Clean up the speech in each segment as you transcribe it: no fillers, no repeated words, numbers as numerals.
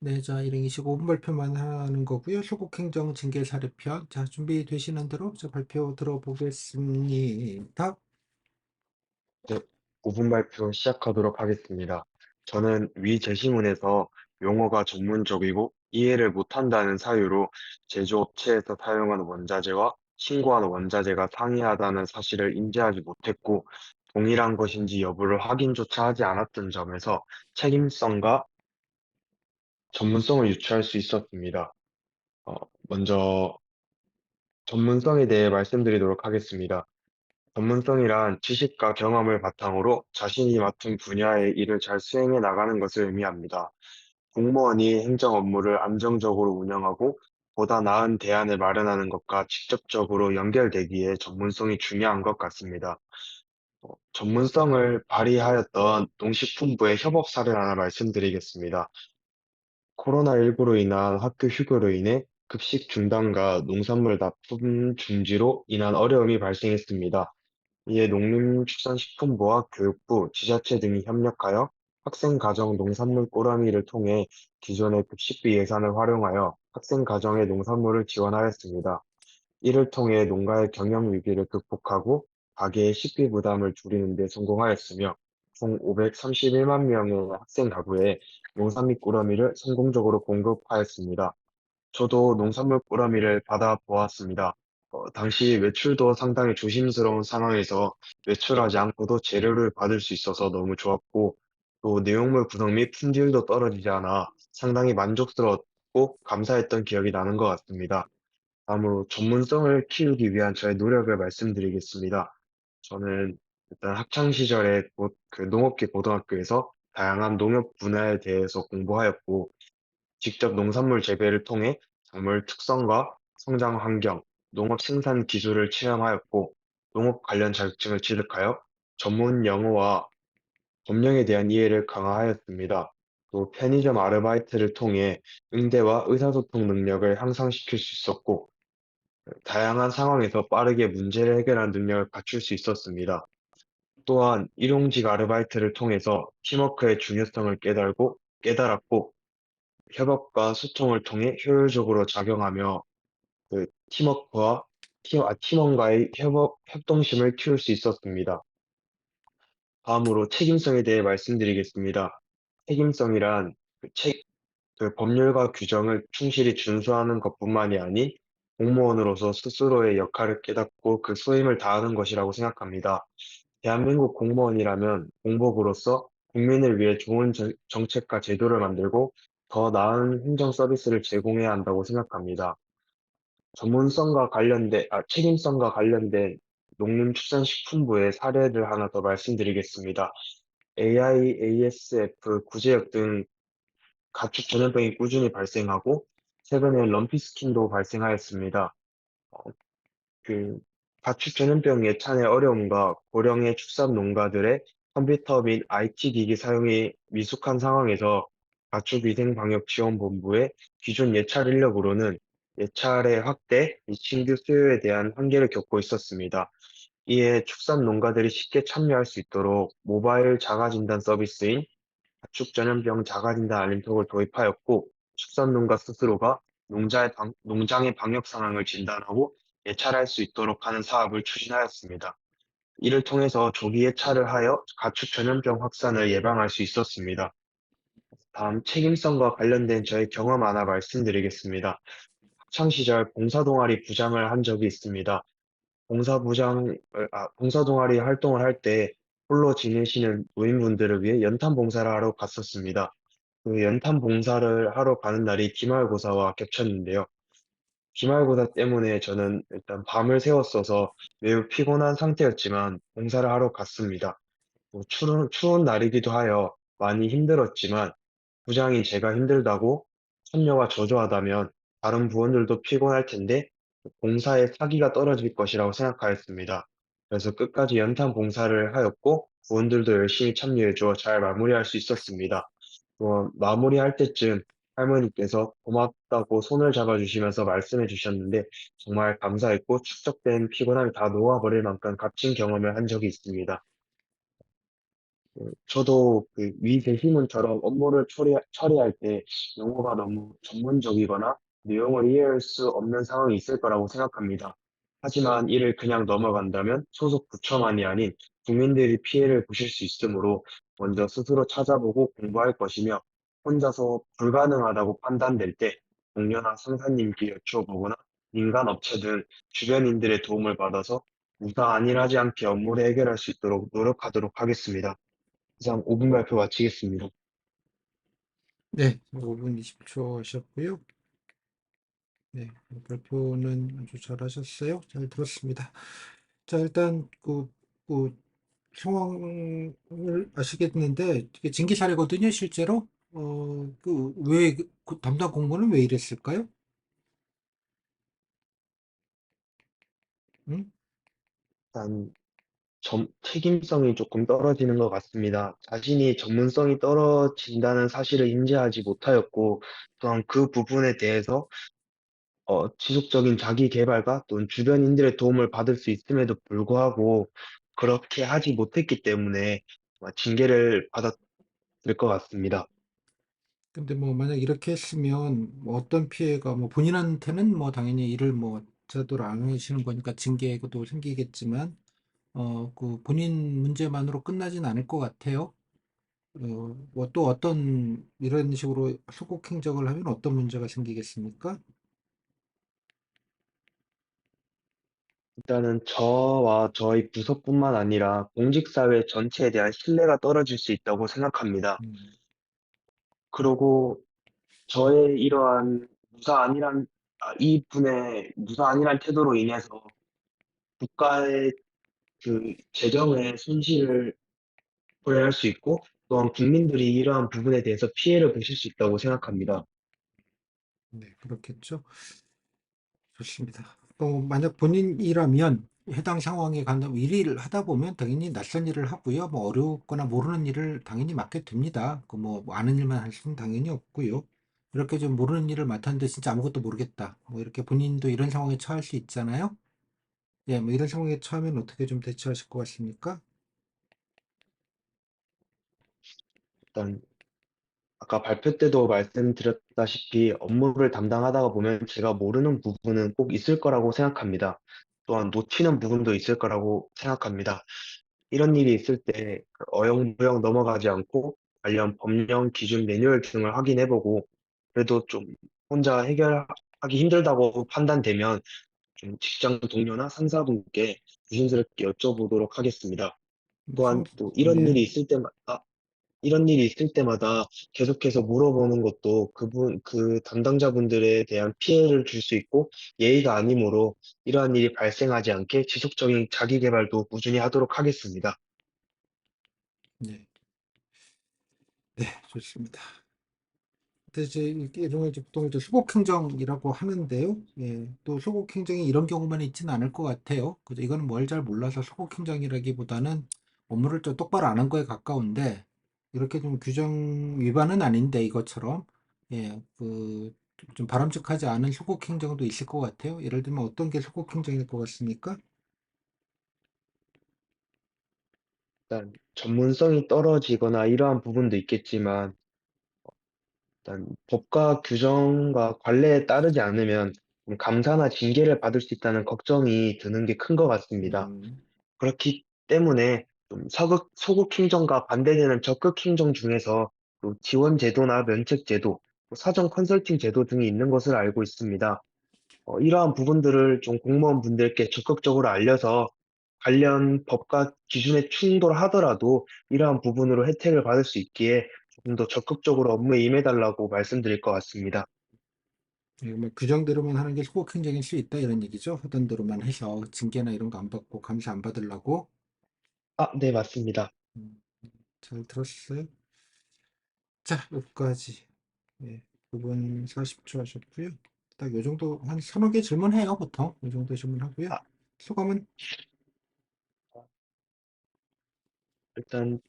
네. 자 2025분 발표만 하는 거고요. 소국 행정 징계 사례편. 자 준비되시는 대로 자 발표 들어보겠습니다. 네, 5분 발표 시작하도록 하겠습니다. 저는 위 제시문에서 용어가 전문적이고 이해를 못한다는 사유로 제조업체에서 사용하는 원자재와 신고하는 원자재가 상이하다는 사실을 인지하지 못했고 동일한 것인지 여부를 확인조차 하지 않았던 점에서 책임성과 전문성을 유추할 수 있었습니다. 어, 먼저 전문성에 대해 말씀드리도록 하겠습니다. 전문성이란 지식과 경험을 바탕으로 자신이 맡은 분야의 일을 잘 수행해 나가는 것을 의미합니다. 공무원이 행정 업무를 안정적으로 운영하고 보다 나은 대안을 마련하는 것과 직접적으로 연결되기에 전문성이 중요한 것 같습니다. 전문성을 발휘하였던 농식품부의 협업 사례를 하나 말씀드리겠습니다. 코로나19로 인한 학교 휴교로 인해 급식 중단과 농산물 납품 중지로 인한 어려움이 발생했습니다. 이에 농림축산식품부와 교육부, 지자체 등이 협력하여 학생가정 농산물 꾸러미를 통해 기존의 급식비 예산을 활용하여 학생가정의 농산물을 지원하였습니다. 이를 통해 농가의 경영 위기를 극복하고 가계의 식비 부담을 줄이는 데 성공하였으며 총 531만 명의 학생 가구에 농산 및 꾸러미를 성공적으로 공급하였습니다. 저도 농산물 꾸러미를 받아보았습니다. 당시 외출도 상당히 조심스러운 상황에서 외출하지 않고도 재료를 받을 수 있어서 너무 좋았고, 또 내용물 구성 및 품질도 떨어지지 않아 상당히 만족스러웠고 감사했던 기억이 나는 것 같습니다. 다음으로 전문성을 키우기 위한 저의 노력을 말씀드리겠습니다. 저는 일단 학창 시절에 그 농업계 고등학교에서 다양한 농업 분야에 대해서 공부하였고, 직접 농산물 재배를 통해 작물 특성과 성장 환경, 농업 생산 기술을 체험하였고, 농업 관련 자격증을 취득하여 전문 용어와 법령에 대한 이해를 강화하였습니다. 또 편의점 아르바이트를 통해 응대와 의사소통 능력을 향상시킬 수 있었고, 다양한 상황에서 빠르게 문제를 해결하는 능력을 갖출 수 있었습니다. 또한 일용직 아르바이트를 통해서 팀워크의 중요성을 깨달았고, 협업과 소통을 통해 효율적으로 작용하며 그 팀원과의 협동심을 키울 수 있었습니다. 다음으로 책임성에 대해 말씀드리겠습니다. 책임성이란 그 법률과 규정을 충실히 준수하는 것뿐만이 아닌 공무원으로서 스스로의 역할을 깨닫고 그 수임을 다하는 것이라고 생각합니다. 대한민국 공무원이라면 공복으로서 국민을 위해 좋은 정책과 제도를 만들고 더 나은 행정 서비스를 제공해야 한다고 생각합니다. 책임성과 관련된 농림축산식품부의 사례를 하나 더 말씀드리겠습니다. AIASF, 구제역 등 가축 전염병이 꾸준히 발생하고 최근에 럼피스킨도 발생하였습니다. 어, 그 가축 전염병 예찬의 어려움과 고령의 축산 농가들의 컴퓨터 및 IT 기기 사용이 미숙한 상황에서 가축위생방역지원본부의 기존 예찰 인력으로는 예찰의 확대 및 신규 수요에 대한 한계를 겪고 있었습니다. 이에 축산 농가들이 쉽게 참여할 수 있도록 모바일 자가진단 서비스인 가축 전염병 자가진단 알림톡을 도입하였고, 축산농가 스스로가 농장의 방역 상황을 진단하고 예찰할 수 있도록 하는 사업을 추진하였습니다. 이를 통해서 조기 예찰을 하여 가축 전염병 확산을 예방할 수 있었습니다. 다음 책임성과 관련된 저의 경험 하나 말씀드리겠습니다. 학창 시절 봉사동아리 부장을 한 적이 있습니다. 봉사동아리 활동을 할 때 홀로 지내시는 노인분들을 위해 연탄 봉사를 하러 갔었습니다. 그 연탄 봉사를 하러 가는 날이 기말고사와 겹쳤는데요. 기말고사 때문에 저는 일단 밤을 새웠어서 매우 피곤한 상태였지만 봉사를 하러 갔습니다. 추운 날이기도 하여 많이 힘들었지만 부장이 제가 힘들다고 참여가 저조하다면 다른 부원들도 피곤할 텐데 봉사의 사기가 떨어질 것이라고 생각하였습니다. 그래서 끝까지 연탄 봉사를 하였고 부원들도 열심히 참여해줘 잘 마무리할 수 있었습니다. 마무리할 때쯤 할머니께서 고맙다고 손을 잡아주시면서 말씀해 주셨는데 정말 감사했고 축적된 피곤함이 다 녹아버릴 만큼 값진 경험을 한 적이 있습니다. 저도 그 위 제시문처럼 업무를 처리할 때 용어가 너무 전문적이거나 내용을 이해할 수 없는 상황이 있을 거라고 생각합니다. 하지만 이를 그냥 넘어간다면 소속 부처만이 아닌 국민들이 피해를 보실 수 있으므로 먼저 스스로 찾아보고 공부할 것이며 혼자서 불가능하다고 판단될 때 동료나 상사님께 여쭈어보거나 민간 업체 등 주변인들의 도움을 받아서 무사 안일하지 않게 업무를 해결할 수 있도록 노력하도록 하겠습니다. 이상 5분 발표 마치겠습니다. 네, 5분 20초 하셨고요. 네, 발표는 아주 잘하셨어요. 잘 들었습니다. 자, 일단 그 상황을 아시겠는데 이게 징계 사례거든요, 실제로. 왜 그 담당 공무원은 왜 이랬을까요? 응? 일단 책임성이 조금 떨어지는 것 같습니다. 자신이 전문성이 떨어진다는 사실을 인지하지 못하였고, 또한 그 부분에 대해서 지속적인 자기 개발과 또는 주변인들의 도움을 받을 수 있음에도 불구하고 그렇게 하지 못했기 때문에 아마 징계를 받았을 것 같습니다. 근데 뭐 만약 이렇게 했으면 뭐 어떤 피해가 뭐 본인한테는 뭐 당연히 일을 뭐 제대로 안 하시는 거니까 징계도 생기겠지만 그 본인 문제만으로 끝나진 않을 것 같아요. 뭐 또 어떤 이런 식으로 소극 행정을 하면 어떤 문제가 생기겠습니까? 일단은 저와 저희 부서뿐만 아니라 공직사회 전체에 대한 신뢰가 떨어질 수 있다고 생각합니다. 음, 그리고 저의 이러한 이분의 무사안일한 태도로 인해서 국가의 그 재정에 손실을 고려할 수 있고 또한 국민들이 이러한 부분에 대해서 피해를 보실 수 있다고 생각합니다. 네, 그렇겠죠. 좋습니다. 또 만약 본인이라면 해당 상황에 간다면 일을 하다 보면 당연히 낯선 일을 하고요. 뭐 어렵거나 모르는 일을 당연히 맡게 됩니다. 뭐 아는 일만 할 수는 당연히 없고요. 이렇게 좀 모르는 일을 맡았는데 진짜 아무것도 모르겠다. 뭐 이렇게 본인도 이런 상황에 처할 수 있잖아요. 예, 뭐 이런 상황에 처하면 어떻게 좀 대처하실 것 같습니까? 일단 아까 발표 때도 말씀드렸다시피 업무를 담당하다가 보면 제가 모르는 부분은 꼭 있을 거라고 생각합니다. 또한 놓치는 부분도 있을 거라고 생각합니다. 이런 일이 있을 때 어영부영 넘어가지 않고 관련 법령, 기준, 매뉴얼 등을 확인해보고 그래도 좀 혼자 해결하기 힘들다고 판단되면 좀 직장 동료나 상사분께 조심스럽게 여쭤보도록 하겠습니다. 뭐 또한 또 네. 이런 일이 있을 때마다 계속해서 물어보는 것도 그 담당자분들에 대한 피해를 줄 수 있고 예의가 아니므로 이러한 일이 발생하지 않게 지속적인 자기 개발도 꾸준히 하도록 하겠습니다. 네. 네, 좋습니다. 근데 이제 이런 걸 이제 보통 이제 소극행정이라고 하는데요. 예, 또 소극행정이 이런 경우만 있지는 않을 것 같아요. 그죠? 이거는 뭘 잘 몰라서 소극행정이라기보다는 업무를 좀 똑바로 안 한 거에 가까운데 이렇게 좀 규정 위반은 아닌데 이것처럼 예, 좀 바람직하지 않은 소극행정도 있을 것 같아요. 예를 들면 어떤 게 소극행정일 것 같습니까? 일단 전문성이 떨어지거나 이러한 부분도 있겠지만 일단 법과 규정과 관례에 따르지 않으면 좀 감사나 징계를 받을 수 있다는 걱정이 드는 게 큰 것 같습니다. 음, 그렇기 때문에 좀 소극 행정과 반대되는 적극 행정 중에서 또 지원 제도나 면책 제도, 또 사전 컨설팅 제도 등이 있는 것을 알고 있습니다. 이러한 부분들을 좀 공무원분들께 적극적으로 알려서 관련 법과 기준에 충돌하더라도 이러한 부분으로 혜택을 받을 수 있기에 조금 더 적극적으로 업무에 임해달라고 말씀드릴 것 같습니다. 예, 뭐 규정대로만 하는 게 소극행정일 수 있다 이런 얘기죠. 하던 대로만 해서 징계나 이런 거 안 받고 감시 안 받으려고. 아, 네, 맞습니다. 음, 잘 들었어요. 자, 여기까지. 예, 9분 40초 하셨고요. 딱 요 정도 한 서너 개 질문해요, 보통. 이 정도 질문하고요. 아, 소감은 일단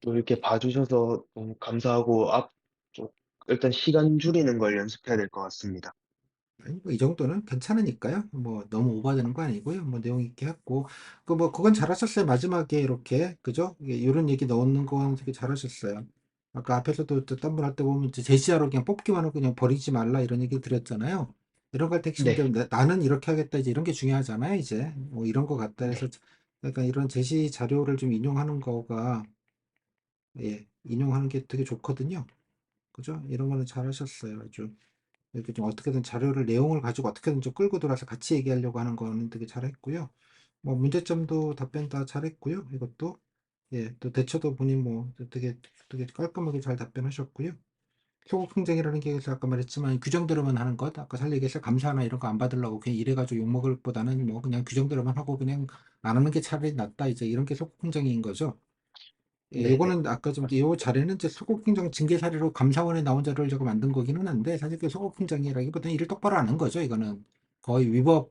또 이렇게 봐주셔서 너무 감사하고 좀 일단 시간 줄이는 걸 연습해야 될 것 같습니다. 아니, 뭐 이 정도는 괜찮으니까요. 뭐 너무 오버되는 거 아니고요. 뭐 내용 있게 했고, 그 뭐 그건 잘하셨어요. 마지막에 이렇게 그죠? 이런 얘기 넣는 건 되게 잘하셨어요. 아까 앞에서도 딴 분 할 때 보면 이제 제시자로 그냥 뽑기만 하고 그냥 버리지 말라 이런 얘기 드렸잖아요. 이런 걸 핵심 이제 네, 나는 이렇게 하겠다 이제 이런 게 중요하잖아요. 이제 뭐 이런 거 같다 해서 네, 약간 이런 제시 자료를 좀 인용하는 거가 예, 인용하는 게 되게 좋거든요. 그죠? 이런 거는 잘하셨어요. 아주. 이렇게 좀 어떻게든 자료를 내용을 가지고 어떻게든 좀 끌고 돌아서 같이 얘기하려고 하는 거는 되게 잘했고요. 뭐 문제점도 답변 다 잘했고요. 이것도 예, 또 대처도 본인 뭐 되게 깔끔하게 잘 답변하셨고요. 소극 행정이라는 게 그래서 아까 말했지만 규정대로만 하는 것, 아까 살 얘기해서 감사나 이런 거 안 받으려고 그냥 이래가지고 욕 먹을 보다는 뭐 그냥 규정대로만 하고 그냥 안 하는 게 차라리 낫다 이제 이런 게 소극 행정인 거죠. 예, 네, 네. 요거는 아까 좀 요 자료는 이제 소극행정 징계 사례로 감사원에 나온 자료를 제가 만든 거기는 한데 사실 그 소극행정이라기보다는 일을 똑바로 안 한 거죠. 이거는 거의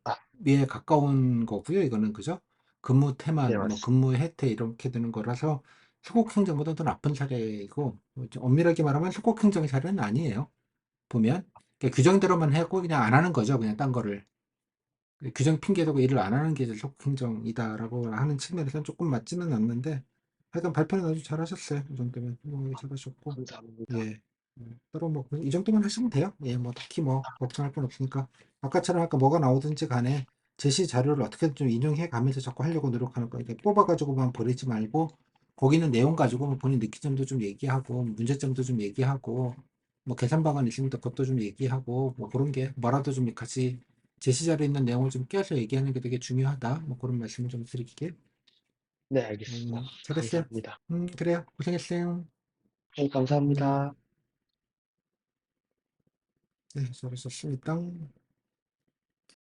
아, 위법에 가까운 거고요. 이거는 그죠? 근무 네, 태만, 뭐 맞습니다. 근무 혜택 이렇게 되는 거라서 소극행정보다 더 나쁜 사례이고 좀 엄밀하게 말하면 소극행정 사례는 아니에요. 보면 그러니까 규정대로만 하고 그냥 안 하는 거죠. 그냥 딴 거를. 규정 핑계대고 일을 안 하는 게 이제 속행정이다라고 하는 측면에서는 조금 맞지는 않는데 하여간 발표는 아주 잘하셨어요. 이 정도면 뭐 잘하셨고 감사합니다. 예 따로 뭐 이 정도만 하시면 돼요. 예 뭐 특히 뭐 걱정할 건 없으니까 아까처럼 아까 뭐가 나오든지 간에 제시 자료를 어떻게든 좀 인용해 가면서 자꾸 하려고 노력하는 거니까 뽑아가지고만 버리지 말고 거기 있는 내용 가지고 뭐 본인 느낀 점도 좀 얘기하고 문제점도 좀 얘기하고 뭐 개선 방안 있으면 또 그것도 좀 얘기하고 뭐 그런 게 뭐라도 좀 같이 제시 자료에 있는 내용을 좀 껴서 얘기하는 게 되게 중요하다. 뭐 그런 말씀을 좀 드릴게요. 네, 알겠습니다. 잘했어요. 감사합니다. 그래요. 고생했어요. 네, 네, 감사합니다. 네, 잘하셨습니다.